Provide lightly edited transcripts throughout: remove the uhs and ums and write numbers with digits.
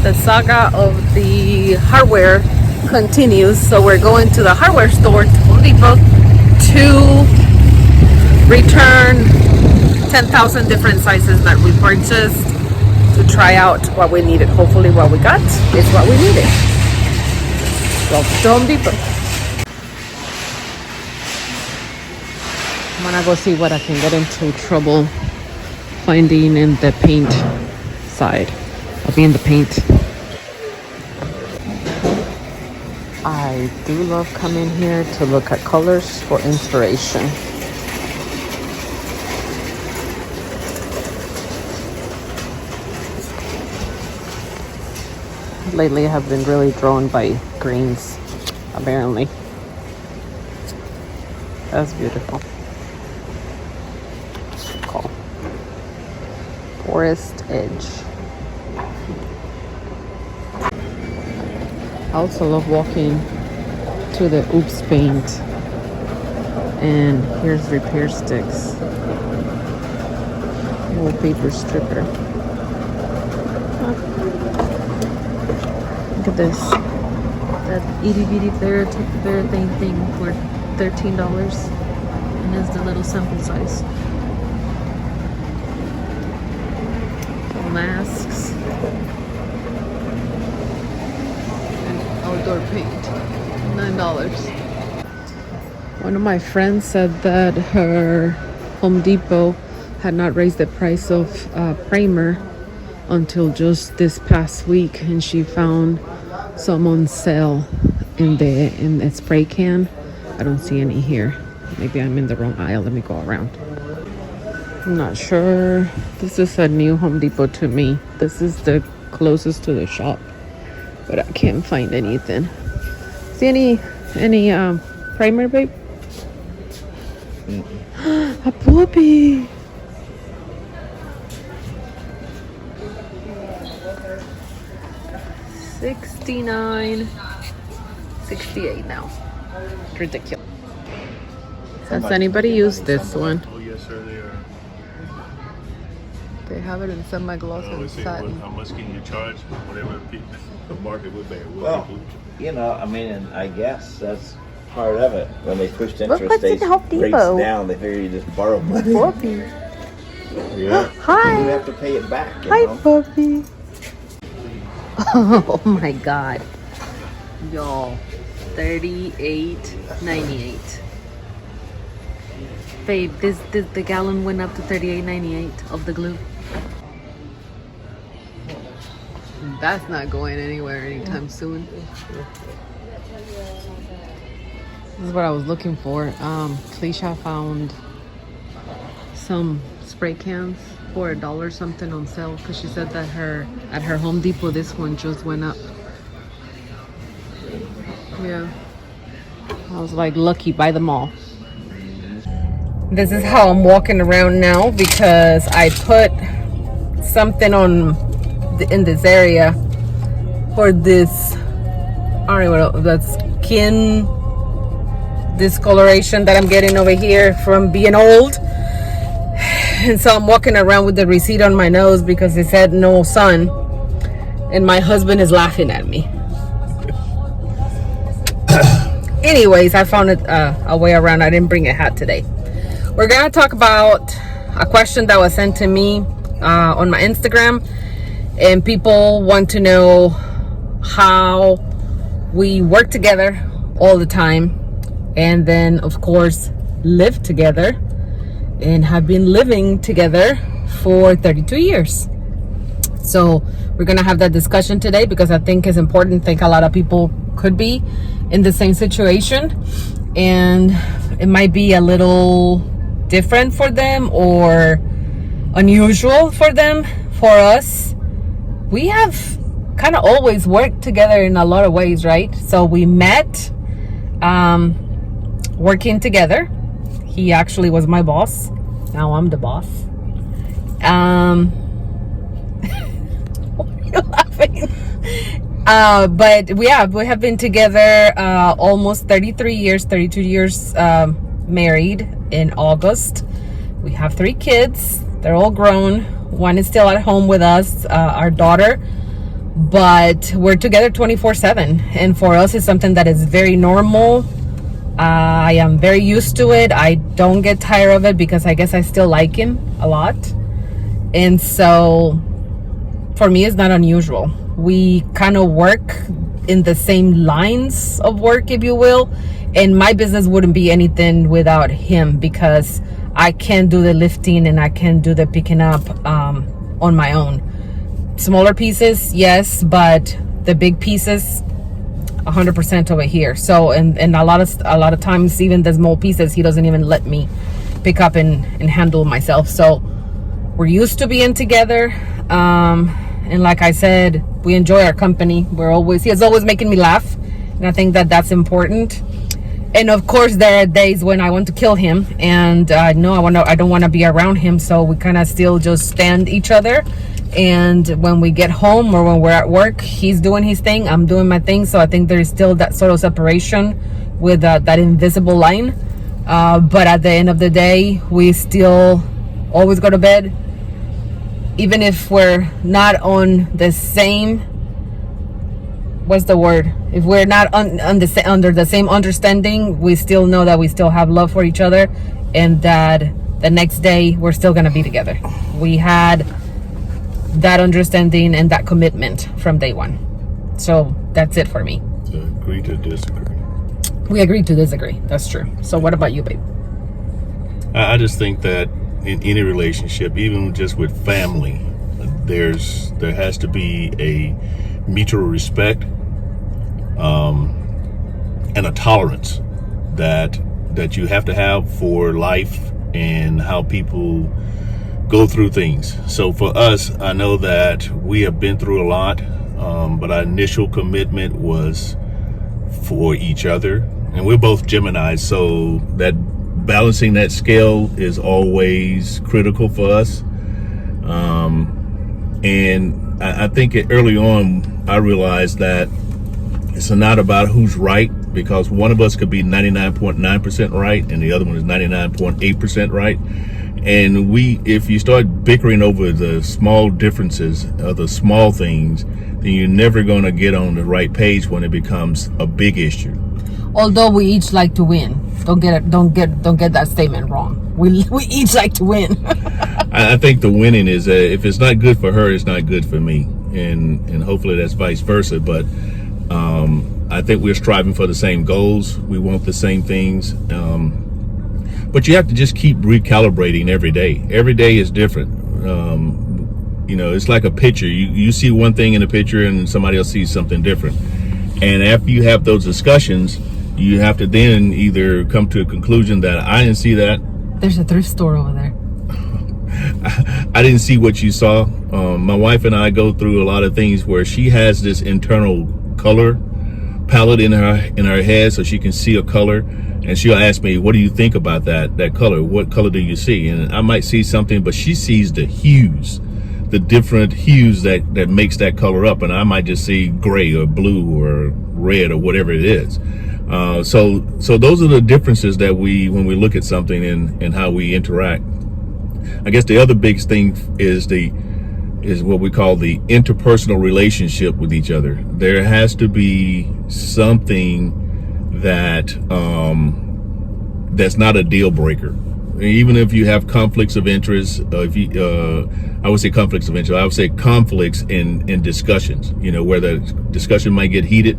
the saga of the hardware continues. So we're going to the hardware store to Home Depot to return 10,000 different sizes that we purchased to try out what we needed. Hopefully what we got is what we needed. So to Home Depot. I'm gonna go see what I can get into trouble finding in the paint side. I'll be in the paint. I do love coming here to look at colors for inspiration. Lately I have been really drawn by greens, apparently. That's beautiful. Cool. Forest Edge. I also love walking to the Oops Paint. And here's repair sticks. Wallpaper stripper. Look at this. That itty bitty bear thing for $13. And it's the little sample size. Masks. And outdoor paint. $9. One of my friends said that her Home Depot had not raised the price of primer until just this past week, and she found some on sale in the spray can. I don't see any here. Maybe I'm in the wrong aisle. Let me go around. I'm not sure. This is a new Home Depot to me. This is the closest to the shop, but I can't find anything. See any primer, babe? A puppy. $69.68 now. Ridiculous. Has anybody used this one? Oh yes, sir, they are. They have it in semi-gloss and satin. How much can you charge? Whatever the market would be. Well, you know, I mean, and I guess that's part of it. When they pushed Look interest what's in Home rates Depot. down, they figure you just borrow money. Puppy. Yeah. Hi. You have to pay it back. You Hi, know? puppy. Oh my God, y'all, $38.98. Babe, the gallon went up to $38.98 of the glue. That's not going anywhere anytime soon. This is what I was looking for. Felicia found some spray cans for $1 something on sale because she said that at her Home Depot this one just went up. Yeah, I was like, lucky, buy them all. This is how I'm walking around now because I put something in this area for this, I don't know, that skin discoloration that I'm getting over here from being old. And so I'm walking around with the receipt on my nose because it said no sun, and my husband is laughing at me. Anyways, I found a way around. I didn't bring a hat today. We're gonna talk about a question that was sent to me on my Instagram, and people want to know how we work together all the time, and then of course live together, and have been living together for 32 years. So we're gonna have that discussion today because I think it's important. I think a lot of people could be in the same situation, and it might be a little different for them or unusual for them. For us, we have kind of always worked together in a lot of ways, right? So we met working together. He actually was my boss. Now I'm the boss. Why are you laughing? But we have been together almost 33 years, 32 years married in August. We have 3 kids. They're all grown. One is still at home with us. Our daughter but we're together 24/7, and for us it's something that is very normal. I am very used to it. I don't get tired of it because I guess I still like him a lot, and so for me it's not unusual. We kind of work in the same lines of work, if you will, and my business wouldn't be anything without him because I can't do the lifting and I can't do the picking up on my own. Smaller pieces, yes, but the big pieces 100% over here. So and a lot of times, even the small pieces, he doesn't even let me pick up and handle myself. So we're used to being together, and like I said, we enjoy our company. He is always making me laugh, and I think that that's important. And of course there are days when I want to kill him, and I don't want to be around him, so we kind of still just stand each other. And when we get home or when we're at work, he's doing his thing, I'm doing my thing. So I think there's still that sort of separation with that invisible line, but at the end of the day, we still always go to bed, even if we're not on the same, what's the word, if we're not under the same understanding, we still know that we still have love for each other, and that the next day we're still going to be together. We had that understanding and that commitment from day one. So that's it for me. To agree to disagree. We agreed to disagree. That's true. So what about you, babe? I just think that in any relationship, even just with family, there has to be a mutual respect, and a tolerance that you have to have for life and how people go through things. So for us, I know that we have been through a lot, but our initial commitment was for each other, and we're both Geminis, so that balancing that scale is always critical for us. And I think early on I realized that it's not about who's right, because one of us could be 99.9% right and the other one is 99.8% right. And if you start bickering over the small differences of the small things, then you're never going to get on the right page when it becomes a big issue. Although we each like to win, don't get that statement wrong. We each like to win. I think the winning is if it's not good for her, it's not good for me, and hopefully that's vice versa. But I think we're striving for the same goals. We want the same things. But you have to just keep recalibrating every day. Every day is different. It's like a picture. You see one thing in a picture and somebody else sees something different. And after you have those discussions, you have to then either come to a conclusion that I didn't see that. There's a thrift store over there. I didn't see what you saw. My wife and I go through a lot of things where she has this internal color palette in her head, so she can see a color. And she'll ask me, what do you think about that color? What color do you see? And I might see something, but she sees the hues, the different hues that makes that color up. And I might just see gray or blue or red or whatever it is. So those are the differences that when we look at something and how we interact. I guess the other big thing is what we call the interpersonal relationship with each other. There has to be something that's not a deal breaker. Even if you have conflicts of interest, I would say conflicts of interest. I would say conflicts in discussions. Where the discussion might get heated,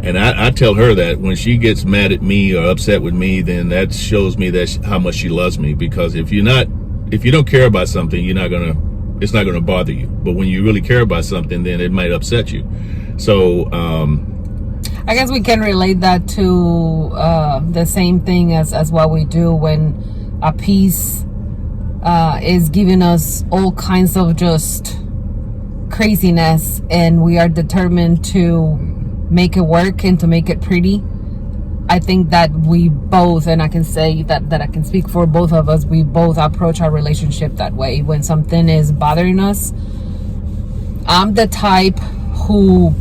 and I tell her that when she gets mad at me or upset with me, then that shows me how much she loves me. Because if you don't care about something, it's not gonna bother you. But when you really care about something, then it might upset you. So I guess we can relate that to the same thing as what we do when a piece is giving us all kinds of just craziness, and we are determined to make it work and to make it pretty. I think that we both, and I can say that I can speak for both of us, we both approach our relationship that way. When something is bothering us, I'm the type who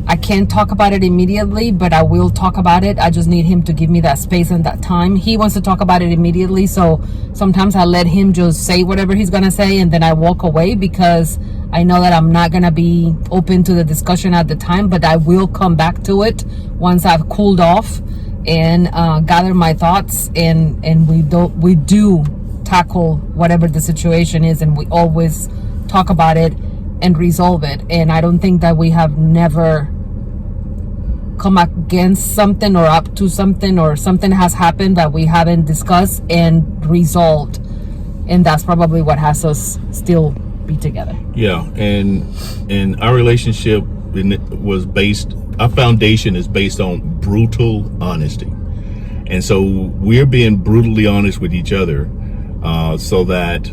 I can't talk about it immediately, but I will talk about it. I just need him to give me that space and that time. He wants to talk about it immediately, so sometimes I let him just say whatever he's gonna say, and then I walk away because I know that I'm not gonna be open to the discussion at the time, but I will come back to it once I've cooled off and gather my thoughts, and we do tackle whatever the situation is, and we always talk about it and resolve it. And I don't think that we have never come against something or up to something, or something has happened that we haven't discussed and resolved, and that's probably what has us still be together. Yeah, and our relationship was based, our foundation is based on brutal honesty, and so we're being brutally honest with each other, so that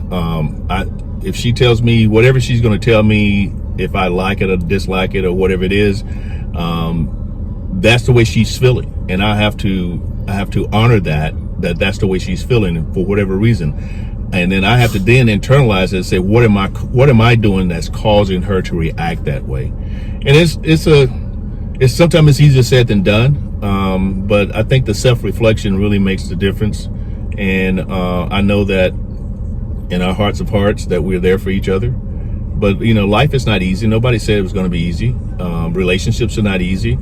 if she tells me whatever she's going to tell me, if I like it or dislike it or whatever it is, that's the way she's feeling, and I have to honor that's the way she's feeling for whatever reason, and then I have to then internalize it and say, what am I doing that's causing her to react that way? And it's sometimes it's easier said than done, but I think the self-reflection really makes the difference, and I know that in our hearts of hearts that we're there for each other. But life is not easy. Nobody said it was going to be easy. Relationships are not easy.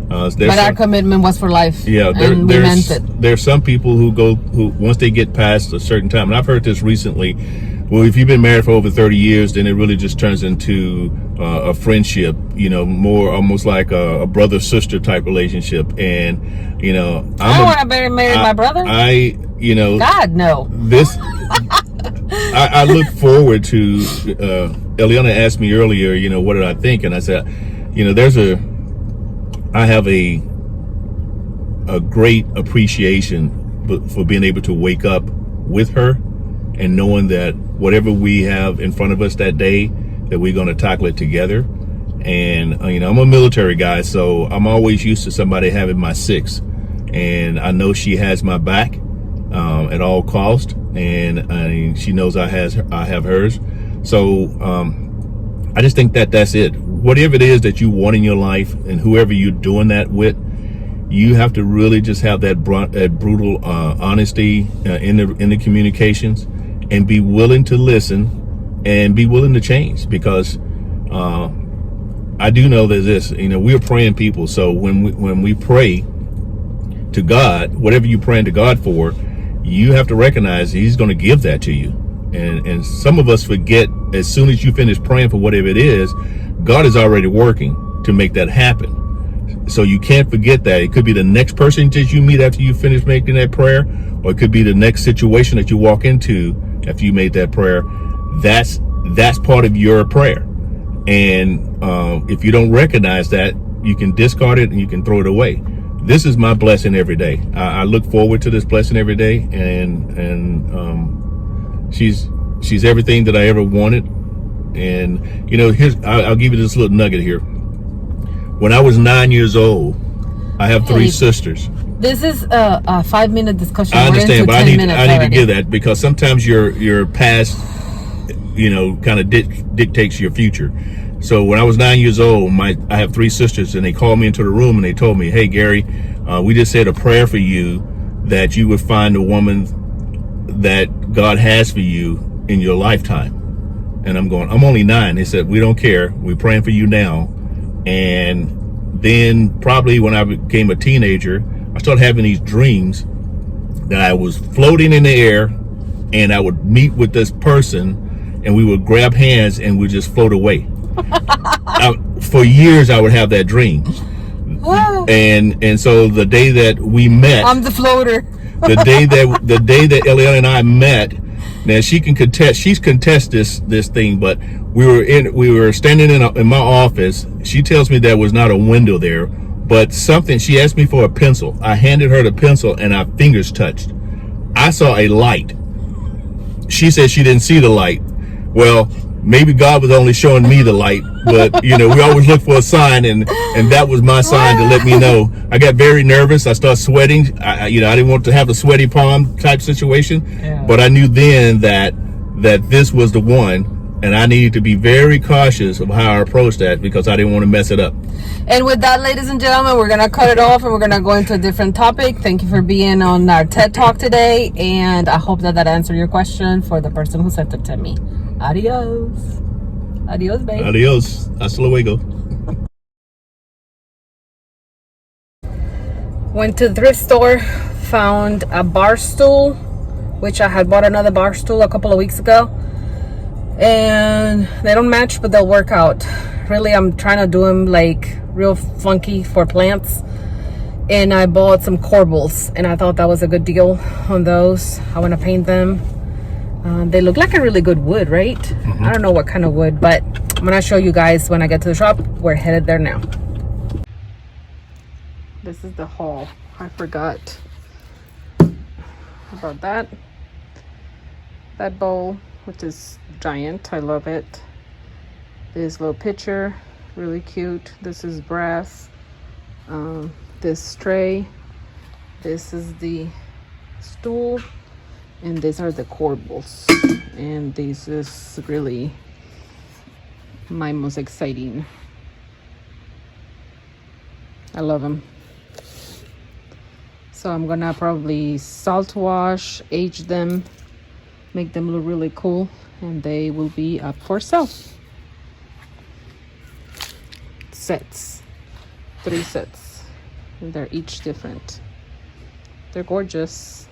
But our commitment was for life. Yeah, and we meant it. There's some people who once they get past a certain time, and I've heard this recently, well, if you've been married for over 30 years, then it really just turns into a friendship, more almost like a brother-sister type relationship. And, I don't want to marry my brother. God, no. I look forward to, Eliana asked me earlier, what did I think? And I said, I have a great appreciation for being able to wake up with her and knowing that whatever we have in front of us that day, that we're going to tackle it together. And, I'm a military guy, so I'm always used to somebody having my six. And I know she has my back at all cost, and she knows I have hers. So I just think that's it. Whatever it is that you want in your life, and whoever you're doing that with, you have to really just have that brutal honesty in the communications, and be willing to listen and be willing to change. Because I do know that we're praying people. So when we pray to God, whatever you're praying to God for, you have to recognize He's going to give that to you. And some of us forget, as soon as you finish praying for whatever it is, God is already working to make that happen. So you can't forget that. It could be the next person that you meet after you finish making that prayer, or it could be the next situation that you walk into after you made that prayer. That's part of your prayer. And if you don't recognize that, you can discard it and you can throw it away. This is my blessing every day. I look forward to this blessing every day, and she's everything that I ever wanted. And I'll give you this little nugget here. When I was 9 years old, I have three sisters. This is a 5-minute discussion. I understand, but I need already to give that, because sometimes your past, kind of dictates your future. So when I was 9 years old, I have three sisters, and they called me into the room and they told me, "Hey, Gary, we just said a prayer for you that you would find a woman that God has for you in your lifetime." And I'm going, I'm only 9. They said, "We don't care. We're praying for you now." And then probably when I became a teenager, I started having these dreams that I was floating in the air, and I would meet with this person, and we would grab hands and we'd just float away. For years I would have that dream. And so the day that we met, I'm the floater. the day that Eliana and I met, now she's contest this thing, but we were standing in my office. She tells me there was not a window there, but she asked me for a pencil. I handed her the pencil and our fingers touched. I saw a light. She said she didn't see the light. Well, maybe God was only showing me the light, but we always look for a sign, and that was my sign to let me know. I got very nervous. I started sweating. I didn't want to have a sweaty palm type situation, but I knew then that this was the one, And I needed to be very cautious of how I approached that because I didn't want to mess it up. And with that, ladies and gentlemen, we're going to cut it off and we're going to go into a different topic. Thank you for being on our TED Talk today. And I hope that answered your question for the person who sent it to me. Adios. Adios, babe. Adios. Hasta luego. Went to the thrift store, found a bar stool, which I had bought another bar stool a couple of weeks ago. And they don't match, but they'll work out. Really, I'm trying to do them like real funky for plants. And I bought some corbels, and I thought that was a good deal on those. I want to paint them. They look like a really good wood, right? Mm-hmm. I don't know what kind of wood, but I'm going to show you guys when I get to the shop. We're headed there now. This is the haul. I forgot about that. That bowl, which is giant. I love it. This little pitcher, really cute. This is brass. This tray. This is the stool. And these are the corbels. And this is really my most exciting. I love them. So I'm gonna probably salt wash, age them, make them look really cool, and they will be up for sale. Sets, 3 sets, and they're each different. They're gorgeous.